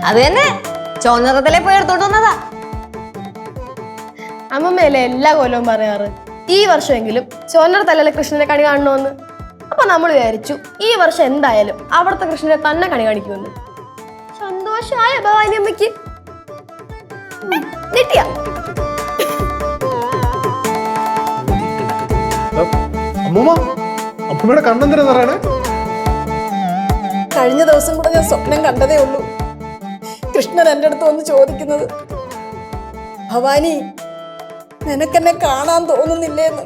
അത് തന്നെ ചോന്നറത്തിലെ പോയി എടുത്തോണ്ട് വന്നതാ. അമ്മമ്മയല്ലേ എല്ലാ കൊല്ലവും പറയാറ് ഈ വർഷമെങ്കിലും ചോന്നറത്തല്ലേ കൃഷ്ണനെ കണി കാണണമെന്ന്. അപ്പൊ നമ്മൾ വിചാരിച്ചു ഈ വർഷം എന്തായാലും അവിടുത്തെ കൃഷ്ണനെ തന്നെ കണി കാണിക്കുമെന്ന്. സന്തോഷമായ ഭവാനി അമ്മയ്ക്ക്. നെറ്റിയ അമ്മൂമ്മ, അമ്മൂമ്മയുടെ കണ്ണെന്തിനാ പറയണേ? കഴിഞ്ഞ ദിവസം കൂടെ ഞാൻ സ്വപ്നം കണ്ടതേ ഉള്ളൂ. കൃഷ്ണൻ എൻ്റെ അടുത്ത് വന്ന് ചോദിക്കുന്നത്, ഭവാനി നിനക്കെന്നെ കാണാൻ തോന്നുന്നില്ലേന്ന്.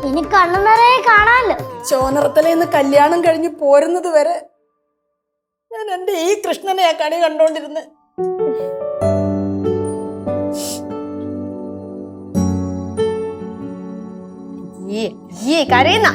എനിക്ക് കണ്ണു നിറയെ കാണാമല്ലോ. ചോനറത്തലേന്ന് കല്യാണം കഴിഞ്ഞ് പോരുന്നത് വരെ ഞാൻ എൻ്റെ ഈ കൃഷ്ണനെ ആ കണി കണ്ടോണ്ടിരുന്ന്. കരയുന്ന